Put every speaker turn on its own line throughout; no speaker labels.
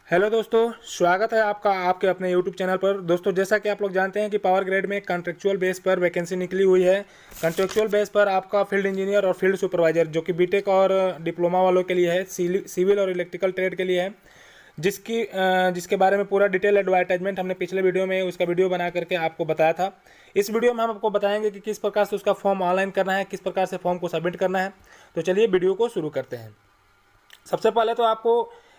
Hello दोस्तों, स्वागत है आपका आपके अपने यूट्यूब चैनल पर। दोस्तों, जैसा कि आप लोग जानते हैं कि पावर ग्रेड में कॉन्ट्रेक्चुअल बेस पर वैकेंसी निकली हुई है। कॉन्ट्रेक्चुअल बेस पर आपका फील्ड इंजीनियर और फील्ड सुपरवाइजर, जो कि बीटेक और डिप्लोमा वालों के लिए है, सिविल और इलेक्ट्रिकल ट्रेड के लिए है, जिसके बारे में पूरा डिटेल एडवर्टाइजमेंट हमने पिछले वीडियो में उसका वीडियो बना करके आपको बताया था। इस वीडियो में हम आपको बताएंगे कि किस प्रकार से उसका फॉर्म ऑनलाइन करना है, किस प्रकार से फॉर्म को सबमिट करना है। तो चलिए वीडियो को शुरू करते हैं। सबसे पहले तो आपको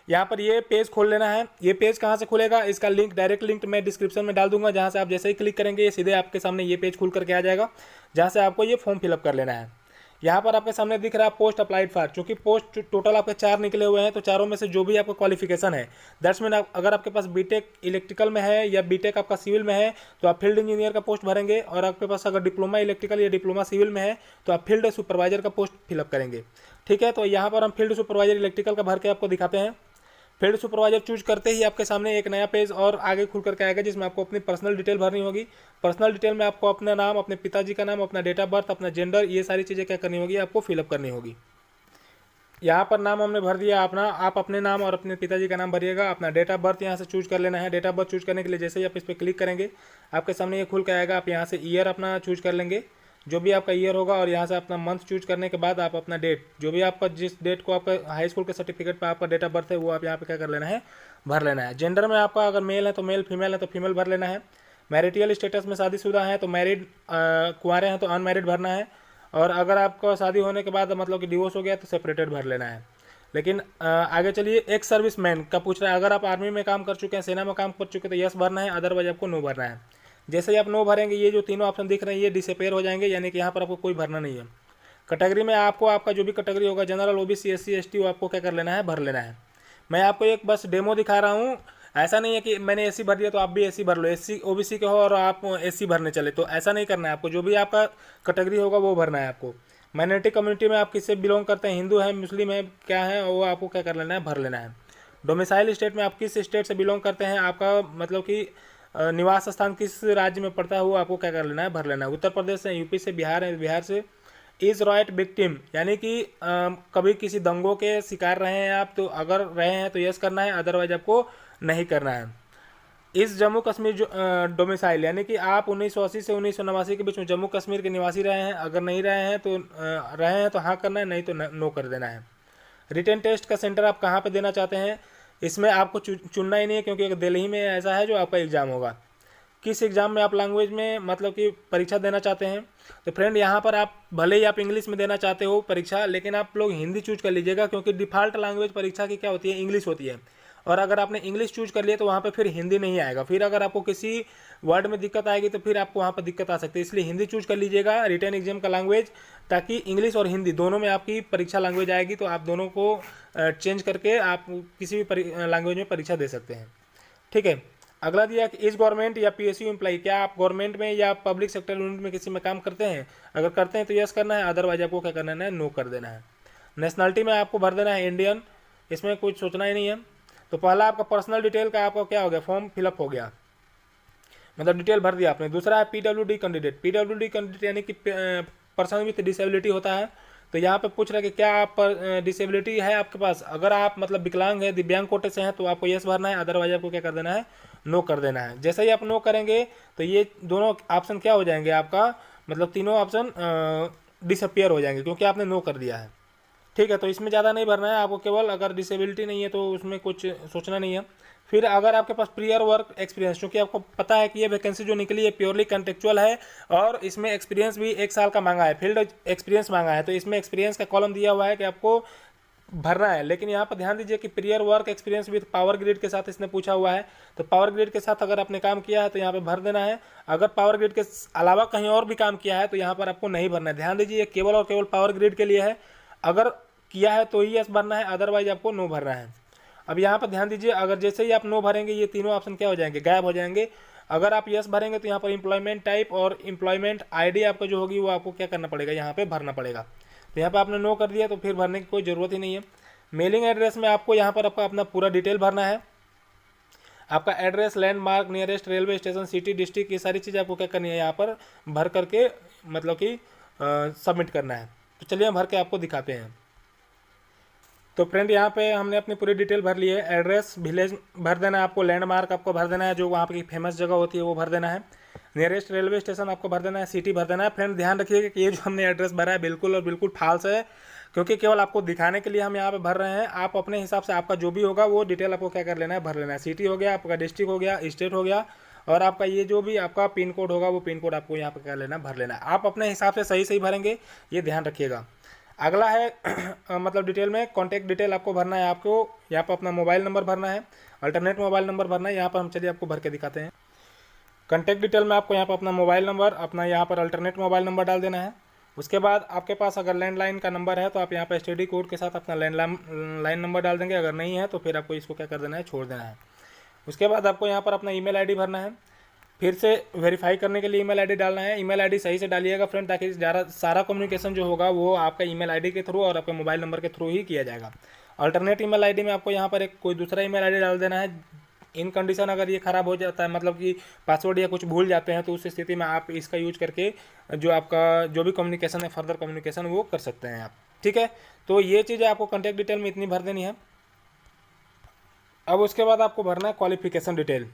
यहाँ पर ये पेज खोल लेना है। ये पेज कहाँ से खुलेगा, इसका लिंक, डायरेक्ट लिंक मैं डिस्क्रिप्शन में डाल दूंगा, जहाँ से आप जैसे ही क्लिक करेंगे ये सीधे आपके सामने ये पेज खुल करके आ जाएगा, जहाँ से आपको ये फॉर्म फिलअप कर लेना है। यहाँ पर आपके सामने दिख रहा है पोस्ट अप्लाइड फॉर, चूँकि पोस्ट टोटल आपके 4 निकले हुए हैं, तो चारों में से जो भी आपका क्वालिफिकेशन है, दैट्स मीन अगर आपके पास बीटेक इलेक्ट्रिकल में है या बीटेक आपका सिविल में है तो आप फील्ड इंजीनियर का पोस्ट भरेंगे, और आपके पास अगर डिप्लोमा इलेक्ट्रिकल या डिप्लोमा सिविल में है तो आप फील्ड सुपरवाइजर का पोस्ट फिलअप करेंगे। ठीक है, तो यहाँ पर हम फील्ड सुपरवाइजर इलेक्ट्रिकल का भर के आपको दिखाते हैं। फील्ड सुपरवाइजर चूज करते ही आपके सामने एक नया पेज और आगे खुल करके आएगा, जिसमें आपको अपनी पर्सनल डिटेल भरनी होगी। पर्सनल डिटेल में आपको अपना नाम, अपने पिताजी का नाम, अपना डेट ऑफ बर्थ, अपना जेंडर, ये सारी चीज़ें क्या करनी होगी, आपको फिलअप करनी होगी। यहाँ पर नाम हमने भर दिया अपना, आप अपने नाम और अपने पिताजी का नाम भरिएगा। अपना डेट ऑफ बर्थ यहाँ से चूज कर लेना है। डेट ऑफ बर्थ चूज करने के लिए जैसे ही आप इस पर क्लिक करेंगे आपके सामने ये खुल के आएगा। आप यहाँ से ईयर अपना चूज कर लेंगे, जो भी आपका ईयर होगा, और यहाँ से अपना मंथ चूज करने के बाद आप अपना डेट, जो भी आपका जिस डेट को आपका हाई स्कूल के सर्टिफिकेट पर आपका डेट ऑफ बर्थ है, वो आप यहाँ पे क्या कर लेना है, भर लेना है। जेंडर में आपका अगर मेल है तो मेल, फीमेल है तो फीमेल भर लेना है। मैरिटियल स्टेटस में शादीशुदा है तो मैरिड, कुंवारे हैं तो अनमैरिड भरना है। और अगर आपका शादी होने के बाद मतलब कि डिवोर्स हो गया तो सेपरेटेड भर लेना है। लेकिन आगे चलिए, एक्स सर्विस मैन का पूछ रहा है। अगर आप आर्मी में काम कर चुके हैं, सेना में काम कर चुके हैं, तो यस भरना है, अदरवाइज आपको नो भरना है। जैसे ही आप नो भरेंगे ये जो तीनों ऑप्शन दिख रहे हैं ये डिसअपेयर हो जाएंगे, यानी कि यहाँ पर आपको कोई भरना नहीं है। कैटेगरी में आपको आपका जो भी कैटेगरी होगा, जनरल, ओबीसी, एससी, एसटी, वो आपको क्या कर लेना है, भर लेना है। मैं आपको एक बस डेमो दिखा रहा हूँ। ऐसा नहीं है कि मैंने एससी भर दिया तो आप भी एससी भर लो, एससी ओबीसी के हो और आप एससी भरने चले, तो ऐसा नहीं करना है आपको। जो भी आपका कैटेगरी होगा वो भरना है आपको। माइनॉरिटी कम्युनिटी में आप किससे बिलोंग करते हैं, हिंदू है, मुस्लिम है, क्या है, वो आपको क्या कर लेना है, भर लेना है। डोमिसाइल स्टेट में आप किस स्टेट से बिलोंग करते हैं, आपका मतलब कि निवास स्थान किस राज्य में पड़ता है, वो आपको क्या कर लेना है, भर लेना है। उत्तर प्रदेश से, यूपी से, बिहार है, बिहार से। इज राइट विक्टिम, यानी कि कभी किसी दंगों के शिकार रहे हैं आप, तो अगर रहे हैं तो यस करना है, अदरवाइज आपको नहीं करना है। इस जम्मू कश्मीर जो डोमिसाइल, यानी कि आप 1980 से 1989 के बीच में जम्मू कश्मीर के निवासी रहे हैं, अगर नहीं रहे हैं तो रहे हैं तो हाँ करना है, नहीं तो नो कर देना है। रिटन टेस्ट का सेंटर आप कहाँ पे देना चाहते हैं, इसमें आपको चुनना ही नहीं है, क्योंकि दिल्ली में ऐसा है जो आपका एग्ज़ाम होगा। किस एग्ज़ाम में आप लैंग्वेज में मतलब कि परीक्षा देना चाहते हैं, तो फ्रेंड यहाँ पर आप भले ही आप इंग्लिश में देना चाहते हो परीक्षा, लेकिन आप लोग हिंदी चूज कर लीजिएगा, क्योंकि डिफ़ॉल्ट लैंग्वेज परीक्षा की क्या होती है, इंग्लिश होती है। और अगर आपने इंग्लिश चूज कर लिया तो वहाँ पे फिर हिंदी नहीं आएगा, फिर अगर आपको किसी वर्ड में दिक्कत आएगी तो फिर आपको वहाँ पर दिक्कत आ सकती है। इसलिए हिंदी चूज कर लीजिएगा रिटन एग्जाम का लैंग्वेज, ताकि इंग्लिश और हिंदी दोनों में आपकी परीक्षा लैंग्वेज आएगी, तो आप दोनों को चेंज करके आप किसी भी लैंग्वेज में परीक्षा दे सकते हैं। ठीक है, अगला दिया कि इस गवर्नमेंट या पीएसयू एम्प्लॉई, क्या आप गवर्नमेंट में या पब्लिक सेक्टर यूनिट में किसी में काम करते हैं, अगर करते हैं तो यस करना है, अदरवाइज आपको क्या करना है, नो कर देना है। नेशनलिटी में आपको भर देना है इंडियन, इसमें कुछ सोचना ही नहीं है। तो पहला आपका पर्सनल डिटेल का आपका क्या हो गया, फॉर्म फिलअप हो गया, मतलब डिटेल भर दिया आपने। दूसरा है पीडब्ल्यूडी कैंडिडेट। पीडब्ल्यूडी कैंडिडेट यानी कि पर्सन विथ डिसेबिलिटी होता है। तो यहाँ पे पूछ रहा है कि क्या आप डिसेबिलिटी है आपके पास, अगर आप मतलब विकलांग है, दिव्यांग कोटे से हैं, तो आपको यस भरना है, अदरवाइज आपको क्या कर देना है, नो कर देना है। जैसे ही आप नो करेंगे तो ये दोनों ऑप्शन क्या हो जाएंगे, आपका मतलब तीनों ऑप्शन डिसअपियर हो जाएंगे, क्योंकि आपने नो कर दिया है। ठीक है, तो इसमें ज़्यादा नहीं भरना है आपको, केवल अगर डिसेबिलिटी नहीं है तो उसमें कुछ सोचना नहीं है। फिर अगर आपके पास प्रियर वर्क एक्सपीरियंस, क्योंकि आपको पता है कि ये वैकेंसी जो निकली है प्योरली कॉन्ट्रेक्चुअल है, और इसमें एक्सपीरियंस भी 1 साल का मांगा है, फील्ड एक्सपीरियंस मांगा है, तो इसमें एक्सपीरियंस का कॉलम दिया हुआ है कि आपको भरना है। लेकिन यहाँ पर ध्यान दीजिए कि prior work experience with power grid के साथ इसने पूछा हुआ है, तो पावर ग्रिड के साथ अगर आपने काम किया है तो यहाँ पे भर देना है। अगर पावर ग्रिड के अलावा कहीं और भी काम किया है तो यहाँ पर आपको नहीं भरना है। ध्यान दीजिए केवल और केवल पावर ग्रिड के लिए है, अगर किया है तो ही यस भरना है, अदरवाइज आपको नो भरना है। अब यहाँ पर ध्यान दीजिए, अगर जैसे ही आप नो भरेंगे ये तीनों ऑप्शन क्या हो जाएंगे, गायब हो जाएंगे। अगर आप यस भरेंगे तो यहाँ पर एम्प्लॉयमेंट टाइप और एम्प्लॉयमेंट आईडी आपका जो होगी वो आपको क्या करना पड़ेगा, यहाँ पे भरना पड़ेगा। तो यहाँ पर आपने नो कर दिया तो फिर भरने की कोई ज़रूरत ही नहीं है। मेलिंग एड्रेस में आपको यहाँ पर आपका अपना पूरा डिटेल भरना है, आपका address, landmark, nearest railway station, city, district, ये सारी चीज़ें आपको क्या करनी है यहाँ पर भर करके मतलब कि सबमिट करना है। तो चलिए हम भर के आपको दिखाते हैं। तो फ्रेंड यहाँ पे हमने अपनी पूरी डिटेल भर ली है। एड्रेस, विलेज भर देना है आपको, लैंडमार्क आपको भर देना है, जो वहाँ की फेमस जगह होती है वो भर देना है, नियरेस्ट रेलवे स्टेशन आपको भर देना है, सिटी भर देना है। फ्रेंड ध्यान रखिएगा कि ये जो हमने एड्रेस भरा है बिल्कुल और बिल्कुल फाल्स है, क्योंकि केवल आपको दिखाने के लिए हम यहाँ पे भर रहे हैं। आप अपने हिसाब से आपका जो भी होगा वो डिटेल आपको क्या कर लेना है, भर लेना है। सिटी हो गया, आपका डिस्ट्रिक्ट हो गया, स्टेट हो गया, और आपका ये जो भी आपका पिन कोड होगा वो पिन कोड आपको यहाँ पर क्या लेना है, भर लेना है। आप अपने हिसाब से सही सही भरेंगे, ये ध्यान रखिएगा। अगला है मतलब डिटेल में कॉन्टैक्ट डिटेल आपको भरना है। आपको यहाँ पर अपना मोबाइल नंबर भरना है, अल्टरनेट मोबाइल नंबर भरना है। यहाँ पर हम चलिए आपको भर के दिखाते हैं। कॉन्टैक्ट डिटेल में आपको यहाँ पर अपना मोबाइल नंबर, अपना यहाँ पर अल्टरनेट मोबाइल नंबर डाल देना है। उसके बाद आपके पास अगर लैंडलाइन का नंबर है तो आप यहाँ पर STD कोड के साथ अपना लैंडलाइन नंबर डाल देंगे। अगर नहीं है तो फिर आपको इसको क्या कर देना है, छोड़ देना है। उसके बाद आपको यहाँ पर अपना ईमेल आईडी भरना है। फिर से वेरीफाई करने के लिए ईमेल आईडी डालना है। ईमेल आईडी सही से डालिएगा फ्रेंड, ताकि सारा कम्युनिकेशन जो होगा वो आपका ईमेल आईडी के थ्रू और आपके मोबाइल नंबर के थ्रू ही किया जाएगा। अल्टरनेट ईमेल आईडी में आपको यहाँ पर एक कोई दूसरा ईमेल आईडी डाल देना है। इन कंडीशन अगर ये ख़राब हो जाता है, मतलब कि पासवर्ड या कुछ भूल जाते हैं, तो उस स्थिति में आप इसका यूज करके जो आपका जो भी कम्युनिकेशन है, फर्दर कम्युनिकेशन वो कर सकते हैं आप। ठीक है, तो ये चीज़ें आपको कॉन्टैक्ट डिटेल में इतनी भर देनी है। अब उसके बाद आपको भरना है क्वालिफिकेशन डिटेल।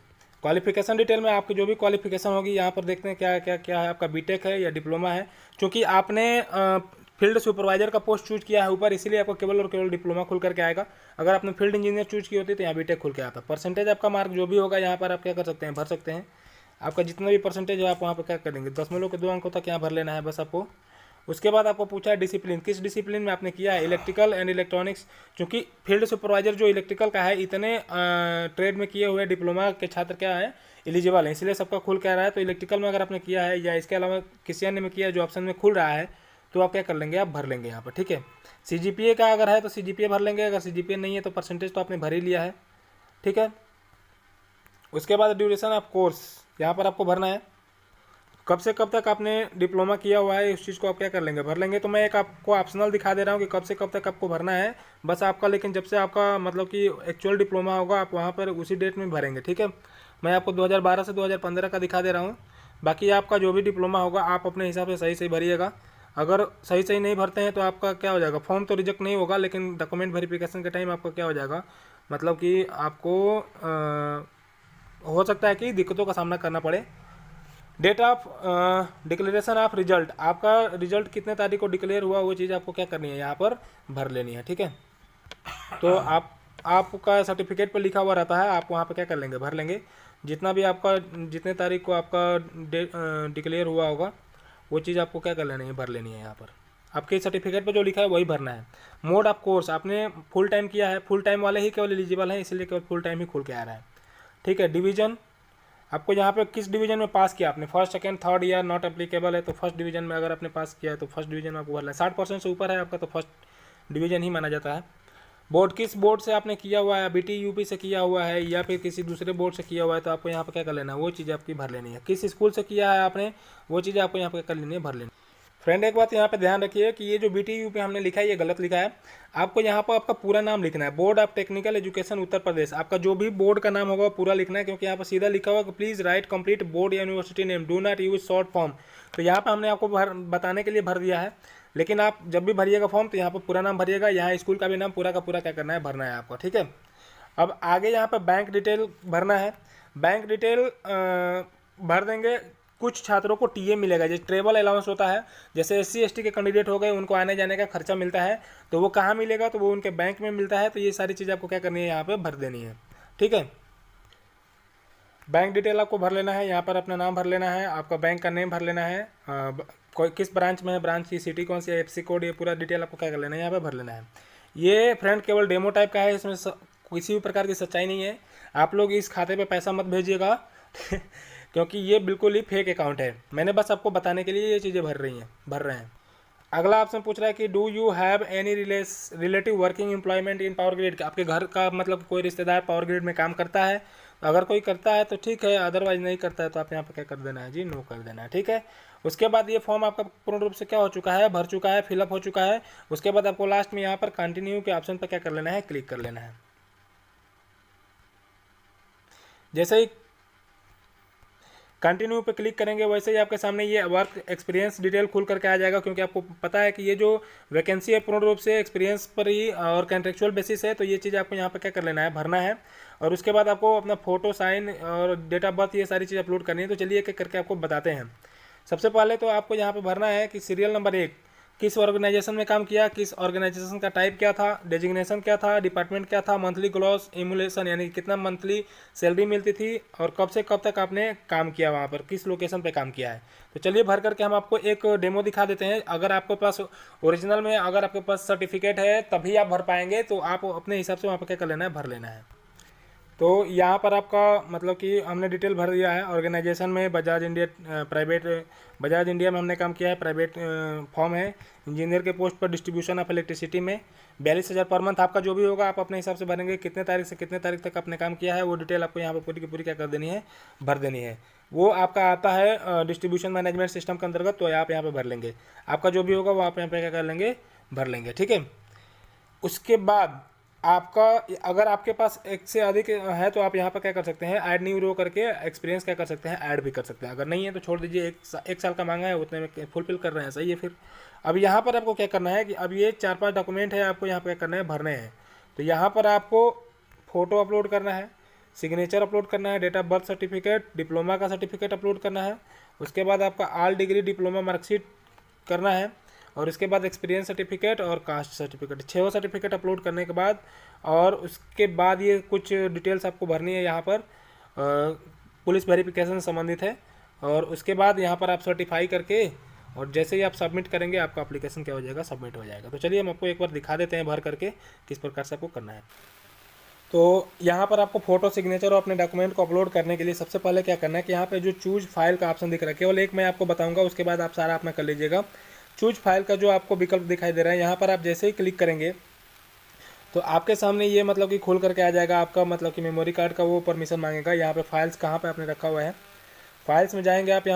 क्वालिफिकेशन डिटेल में आपकी जो भी क्वालिफिकेशन होगी, यहाँ पर देखते हैं क्या क्या क्या है आपका, बीटेक है या डिप्लोमा है। क्योंकि आपने फील्ड सुपरवाइजर का पोस्ट चूज किया है ऊपर, इसीलिए आपको केवल और केवल डिप्लोमा खुल करके आएगा। अगर आपने फील्ड इंजीनियर चूज की होती तो यहाँ बीटेक खुल के आता। परसेंटेज आपका मार्क जो भी होगा यहाँ पर आप क्या कर सकते हैं, भर सकते हैं। आपका जितना भी परसेंटेज है आप वहाँ पर क्या कर देंगे, 10 के 2 अंकों तक यहाँ भर लेना है बस आपको। उसके बाद आपको पूछा है डिसिप्लिन, किस डिसिप्लिन में आपने किया है, इलेक्ट्रिकल एंड इलेक्ट्रॉनिक्स। क्योंकि फील्ड सुपरवाइजर जो इलेक्ट्रिकल का है, इतने ट्रेड में किए हुए डिप्लोमा के छात्र क्या है, एलिजिबल है, इसलिए सबका खुल क्या रहा है। तो इलेक्ट्रिकल में अगर आपने किया है या इसके अलावा किसी अन्य में किया है जो ऑप्शन में खुल रहा है, तो आप क्या कर लेंगे, आप भर लेंगे यहाँ पर। ठीक है, CGPA का अगर है तो CGPA भर लेंगे, अगर CGPA नहीं है तो परसेंटेज तो आपने भर ही लिया है। ठीक है, उसके बाद ड्यूरेशन ऑफ कोर्स यहाँ पर आपको भरना है। कब से कब तक आपने डिप्लोमा किया हुआ है, उस चीज़ को आप क्या कर लेंगे, भर लेंगे। तो मैं एक आपको ऑप्शनल दिखा दे रहा हूँ कि कब से कब तक आपको भरना है बस आपका, लेकिन जब से आपका मतलब कि एक्चुअल डिप्लोमा होगा आप वहाँ पर उसी डेट में भरेंगे। ठीक है, मैं आपको 2012 से 2015 का दिखा दे रहा हूँ। बाकी आपका जो भी डिप्लोमा होगा आप अपने हिसाब से सही सही भरिएगा। अगर सही सही नहीं भरते हैं तो आपका क्या हो जाएगा, फॉर्म तो रिजेक्ट नहीं होगा, लेकिन डॉक्यूमेंट वेरिफिकेशन के टाइम आपका क्या हो जाएगा, मतलब कि आपको हो सकता है कि दिक्कतों का सामना करना पड़े। Date of declaration of result, आपका रिजल्ट कितने तारीख को डिक्लेयर हुआ वो चीज़ आपको क्या करनी है, यहाँ पर भर लेनी है। ठीक है, तो आपका सर्टिफिकेट पर लिखा हुआ रहता है, आप वहाँ पर क्या कर लेंगे, भर लेंगे। जितना भी आपका जितने तारीख को आपका डिक्लेयर हुआ होगा वो चीज़ आपको क्या कर लेनी है, भर लेनी है। यहाँ पर आपके सर्टिफिकेट पर जो लिखा है वही भरना है। मोड ऑफ कोर्स, आपने फुल टाइम किया है, फुल टाइम वाले ही केवल एलिजिबल हैं, इसलिए केवल फुल टाइम ही खुल के आ रहा है। ठीक है, डिवीजन, आपको यहाँ पे किस डिवीजन में पास किया आपने, फर्स्ट सेकंड थर्ड या नॉट एप्लीकेबल है तो फर्स्ट डिवीजन में अगर आपने पास किया है तो फर्स्ट डिवीजन में आपको भरना है। 60% से ऊपर है आपका तो फर्स्ट डिवीजन ही माना जाता है। बोर्ड, किस बोर्ड से आपने किया हुआ है, BT UP से किया हुआ है या फिर किसी दूसरे बोर्ड से किया हुआ है, तो आपको यहाँ पर क्या कर लेना है, वो चीज़ आपकी भर लेनी है। किस स्कूल से किया है आपने, वो चीज़ आपको यहाँ पर कर लेनी है, भर लेनी है। फ्रेंड एक बात यहाँ पे ध्यान रखिए कि ये जो BT UP हमने लिखा है ये गलत लिखा है। आपको यहाँ पर आपका पूरा नाम लिखना है, board of technical education Uttar Pradesh. आपका जो भी बोर्ड का नाम होगा पूरा लिखना है, क्योंकि यहाँ पर सीधा लिखा हुआ कि प्लीज़ राइट कंप्लीट बोर्ड या university name, do not use short form. तो यहाँ पर हमने आपको बताने के लिए भर दिया है, लेकिन आप जब भी भरिएगा फॉर्म तो यहाँ पर पूरा नाम भरिएगा, यहाँ स्कूल का भी नाम पूरा का पूरा क्या करना है, भरना है आपको। ठीक है, अब आगे यहाँ पर बैंक डिटेल भरना है। बैंक डिटेल भर देंगे। कुछ छात्रों को टीए मिलेगा, जैसे ट्रेवल अलाउंस होता है, जैसे SC ST के कैंडिडेट हो गए उनको आने जाने का खर्चा मिलता है, तो वो कहाँ मिलेगा, तो वो उनके बैंक में मिलता है। तो ये सारी चीज़ आपको क्या करनी है, यहाँ पे भर देनी है। ठीक है, बैंक डिटेल आपको भर लेना है, यहाँ पर अपना नाम भर लेना है, आपका बैंक का नेम भर लेना है, कोई किस ब्रांच में है, ब्रांच की सिटी कौन सी है, FC कोड, ये पूरा डिटेल आपको क्या कर लेना है, यहाँ पर भर लेना है। ये फ्रेंड केवल डेमो टाइप का है, इसमें किसी भी प्रकार की सच्चाई नहीं है। आप लोग इस खाते पे पैसा मत भेजिएगा क्योंकि ये बिल्कुल ही फेक अकाउंट है। मैंने बस आपको बताने के लिए ये चीज़ें भर रहे हैं। अगला आपसे पूछ रहा है कि do you have any relative working employment in power grid, आपके घर का मतलब कोई रिश्तेदार पावर ग्रिड में काम करता है, तो अगर कोई करता है तो ठीक है, अदरवाइज नहीं करता है तो आप यहाँ पर क्या कर देना है जी, नो कर देना है। ठीक है, उसके बाद ये फॉर्म आपका पूर्ण रूप से क्या हो चुका है, भर चुका है, फिलअप हो चुका है। उसके बाद आपको लास्ट में यहाँ पर कंटिन्यू के ऑप्शन पर क्या कर लेना है, क्लिक कर लेना है। जैसे ही कंटिन्यू पे क्लिक करेंगे वैसे ही आपके सामने ये वर्क एक्सपीरियंस डिटेल खुल करके आ जाएगा, क्योंकि आपको पता है कि ये जो वैकेंसी है पूर्ण रूप से एक्सपीरियंस पर ही और कॉन्ट्रेक्चुअल बेसिस है। तो ये चीज़ आपको यहाँ पर क्या कर लेना है, भरना है। और उसके बाद आपको अपना फोटो, साइन और डेट ऑफ बर्थ ये सारी चीज़ अपलोड करनी है। तो चलिए एक एक करके आपको बताते हैं। सबसे पहले तो आपको यहाँ पे भरना है कि सीरियल नंबर 1, किस ऑर्गेनाइजेशन में काम किया, किस ऑर्गेनाइजेशन का टाइप क्या था, डेजिग्नेशन क्या था, डिपार्टमेंट क्या था, मंथली ग्रॉस एमुलेशन यानी कितना मंथली सैलरी मिलती थी, और कब से कब तक आपने काम किया, वहाँ पर किस लोकेशन पे काम किया है। तो चलिए भर करके हम आपको एक डेमो दिखा देते हैं। अगर आपके पास ओरिजिनल में अगर आपके पास सर्टिफिकेट है तभी आप भर पाएंगे, तो आप अपने हिसाब से वहाँ पर क्या कर लेना है, भर लेना है। तो यहाँ पर आपका मतलब कि हमने डिटेल भर दिया है। ऑर्गेनाइजेशन में Bajaj India private, Bajaj India में हमने काम किया है, प्राइवेट फॉर्म है। इंजीनियर के पोस्ट पर डिस्ट्रीब्यूशन ऑफ इलेक्ट्रिसिटी में 42,000 पर मंथ आपका जो भी होगा आप अपने हिसाब से भरेंगे। कितने तारीख से कितने तारीख तक आपने काम किया है वो डिटेल आपको यहाँ पर पूरी की पूरी क्या कर देनी है, भर देनी है। वो आपका आता है डिस्ट्रीब्यूशन मैनेजमेंट सिस्टम के अंतर्गत, तो आप यहाँ पर भर लेंगे। आपका जो भी होगा वो आप यहाँ पर क्या कर लेंगे, भर लेंगे। ठीक है। उसके बाद आपका अगर आपके पास एक से अधिक है तो आप यहाँ पर क्या कर सकते हैं, ऐड न्यू रो करके एक्सपीरियंस क्या कर सकते हैं, ऐड भी कर सकते हैं। अगर नहीं है तो छोड़ दीजिए, एक साल का मांगा है उतने में फुलफिल कर रहे हैं, सही है। फिर अब यहाँ पर आपको क्या करना है कि अब ये 4-5 डॉक्यूमेंट है आपको यहाँ पर क्या करना है, भरने हैं। तो यहाँ पर आपको फ़ोटो अपलोड करना है, सिग्नेचर अपलोड करना है, date of birth certificate, diploma का सर्टिफिकेट अपलोड करना है। उसके बाद आपका ऑल डिग्री डिप्लोमा मार्कशीट करना है, और उसके बाद एक्सपीरियंस सर्टिफिकेट और कास्ट सर्टिफिकेट, 6 सर्टिफिकेट अपलोड करने के बाद, और उसके बाद ये कुछ डिटेल्स आपको भरनी है यहाँ पर, पुलिस वेरिफिकेशन से संबंधित है। और उसके बाद यहाँ पर आप सर्टिफाई करके और जैसे ही आप सबमिट करेंगे आपका एप्लीकेशन क्या हो जाएगा, सबमिट हो जाएगा। तो चलिए हम आपको एक बार दिखा देते हैं भर करके किस प्रकार से आपको करना है। तो यहाँ पर आपको फोटो, सिग्नेचर और अपने डॉक्यूमेंट को अपलोड करने के लिए सबसे पहले क्या करना है कि यहाँ पे जो चूज फाइल का ऑप्शन दिख रहा है, केवल एक मैं आपको बताऊंगा, उसके बाद आप सारा अपना कर लीजिएगा। चूज फाइल का जो आपको विकल्प दिखाई दे रहा है, यहाँ पर आप जैसे ही क्लिक करेंगे तो आपके सामने ये मतलब कि खोल करके आ जाएगा आपका मतलब कि मेमोरी कार्ड का वो परमिशन मांगेगा। यहाँ पे फाइल्स कहाँ पे आपने रखा हुआ है, फाइल्स में जाएंगे आप।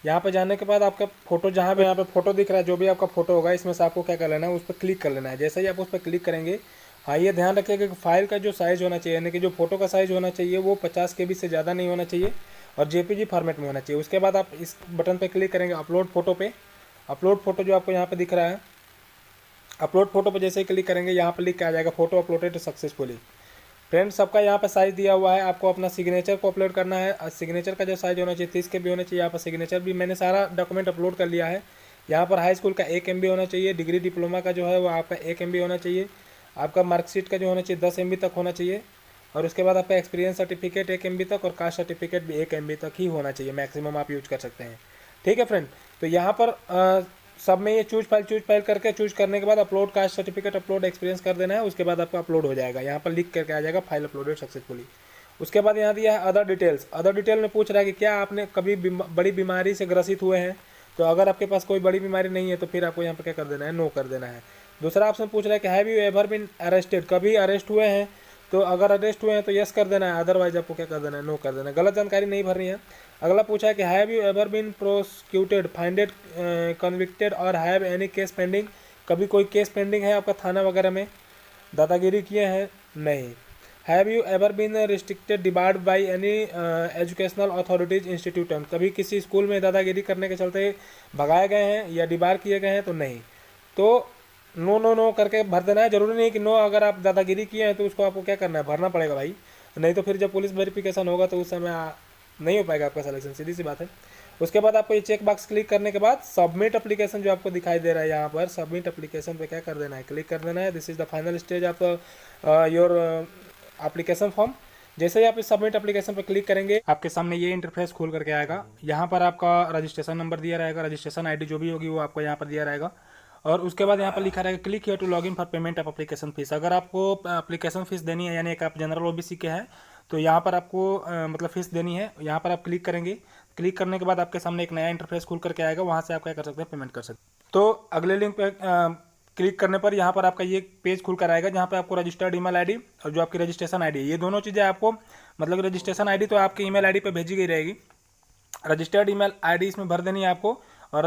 यहाँ पे जाने के बाद आपका फोटो जहाँ पे यहाँ पे फोटो दिख रहा है, जो भी आपका फोटो होगा इसमें से आपको क्या कर लेना है, उस पर क्लिक कर लेना है। जैसे ही आप उस पर क्लिक करेंगे, हाँ ये ध्यान रखिएगा कि फाइल का जो साइज़ होना चाहिए, यानी कि जो फोटो का साइज़ होना चाहिए वो 50 KB से ज़्यादा नहीं होना चाहिए और JPG फॉर्मेट में होना चाहिए। उसके बाद आप इस बटन पर क्लिक करेंगे अपलोड फोटो पे। अपलोड फोटो जो आपको यहाँ पे दिख रहा है, अपलोड फोटो पे जैसे ही क्लिक करेंगे यहाँ पर लिख के आ जाएगा फोटो अपलोडेड सक्सेसफुली। फ्रेंड्स सबका यहाँ पर साइज़ दिया हुआ है, आपको अपना सिग्नेचर को अपलोड करना है। सिग्नेचर का जो साइज़ होना चाहिए 30 KB होना चाहिए। यहाँ पर सिग्नेचर भी मैंने सारा डॉक्यूमेंट अपलोड कर लिया है। यहाँ पर हाई स्कूल का 1 MB होना चाहिए, डिग्री डिप्लोमा का जो है वो आपका 1 MB होना चाहिए, आपका मार्कशीट का जो होना चाहिए 10 MB तक होना चाहिए, और उसके बाद आपका एक्सपीरियंस सर्टिफिकेट 1 MB तक और कास्ट सर्टिफिकेट भी 1 MB तक ही होना चाहिए, मैक्सिमम आप यूज कर सकते हैं। ठीक है फ्रेंड। तो यहाँ पर सब में ये चूज फाइल करके चूज करने के बाद upload caste certificate, upload experience कर देना है। उसके बाद आपका अपलोड हो जाएगा, यहाँ पर लिख करके आ जाएगा फाइल अपलोडेड सक्सेसफुली। उसके बाद यहाँ दिया है अदर डिटेल्स। अदर डिटेल में पूछ रहा है कि क्या आपने कभी बड़ी बीमारी से ग्रसित हुए हैं। तो अगर आपके पास कोई बड़ी बीमारी नहीं है तो फिर आपको यहाँ पर क्या कर देना है, नो कर देना है। दूसरा ऑप्शन पूछ रहा है कि have you ever been arrested, कभी अरेस्ट हुए हैं। तो अगर अरेस्ट हुए हैं तो यस कर देना है, अदरवाइज आपको क्या कर देना है, नो कर देना है। गलत जानकारी नहीं भरनी है। अगला पूछा है कि have you ever been prosecuted, fined, convicted और हैव एनी केस पेंडिंग, कभी कोई केस पेंडिंग है आपका थाना वगैरह में, दादागिरी किए हैं, नहीं। Have you ever been restricted, debarred by any educational authorities institution, कभी किसी स्कूल में दादागिरी करने के चलते भगाए गए हैं या डिबार किए गए हैं, तो नहीं। तो नो नो नो करके भर देना है। जरूरी नहीं कि नो, अगर आप दादागिरी किए हैं तो उसको आपको क्या करना है, भरना पड़ेगा भाई, नहीं तो फिर जब पुलिस वेरिफिकेशन होगा तो उस समय नहीं हो पाएगा आपका सिलेक्शन, सीधी सी बात है। उसके बाद आपको ये चेक बॉक्स क्लिक करने के बाद सबमिट एप्लीकेशन जो आपको दिखाई दे रहा है यहाँ पर, सबमिट एप्लीकेशन पे क्या कर देना है, क्लिक कर देना है। This is the final stage of your application form. जैसे ही आप इस सबमिट एप्लीकेशन पर क्लिक करेंगे आपके सामने ये इंटरफेस खोल करके आएगा। यहाँ पर आपका रजिस्ट्रेशन नंबर दिया रहेगा, रजिस्ट्रेशन ID जो भी होगी वो आपको यहाँ पर दिया रहेगा, और उसके बाद यहाँ पर लिखा रहेगा click here to login for payment of application fees. अगर आपको एप्लीकेशन फीस देनी है, यानी एक आप जनरल OBC के हैं तो यहाँ पर आपको मतलब फीस देनी है। यहाँ पर आप क्लिक करेंगे, क्लिक करने के बाद आपके सामने एक नया इंटरफेस खुल करके आएगा, वहाँ से आप क्या कर सकते हैं, पेमेंट कर सकते हैं। तो अगले लिंक पे क्लिक करने पर यहाँ पर आपका ये पेज खुल कर आएगा, जहाँ पे आपको रजिस्टर्ड ईमेल ID और जो आपकी रजिस्ट्रेशन ID है, ये दोनों चीज़ें आपको मतलब रजिस्ट्रेशन ID तो आपकी ईमेल ID पे भेजी गई रहेगी, रजिस्टर्ड ईमेल ID इसमें भर देनी है आपको, और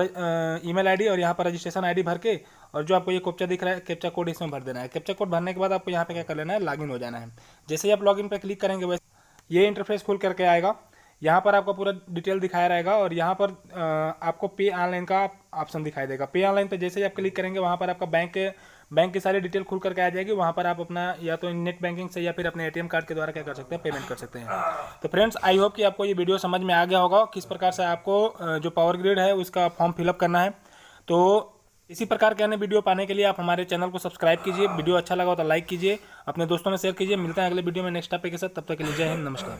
ईमेल ID और यहाँ पर रजिस्ट्रेशन ID भर के, और जो आपको ये कैप्चा दिख रहा है कैप्चा कोड इसमें भर देना है। कैप्चा कोड भरने के बाद आपको यहाँ पे क्या कर लेना है, लॉगिन हो जाना है। जैसे ही आप लॉगिन पे क्लिक करेंगे वैसे ये इंटरफेस खुल करके आएगा। यहाँ पर आपको पूरा डिटेल दिखाया रहेगा और यहाँ पर आपको पे ऑनलाइन का ऑप्शन दिखाई देगा। पे ऑनलाइन पे जैसे ही आप क्लिक करेंगे वहाँ पर आपका बैंक की सारी डिटेल खुल करके आ जाएगी। वहाँ पर आप अपना या तो नेट बैंकिंग से या फिर अपने ATM कार्ड के द्वारा क्या कर सकते हैं, पेमेंट कर सकते हैं। तो फ्रेंड्स, आई होप कि आपको ये वीडियो समझ में आ गया होगा किस प्रकार से आपको जो पावर ग्रिड है उसका फॉर्म फिलअप करना है। तो इसी प्रकार के अन्य वीडियो पाने के लिए आप हमारे चैनल को सब्सक्राइब कीजिए। वीडियो अच्छा लगा हो तो लाइक कीजिए, अपने दोस्तों में शेयर कीजिए। मिलते हैं अगले वीडियो में नेक्स्ट टॉपिक के साथ। तब तक के लिए जय हिंद, नमस्कार।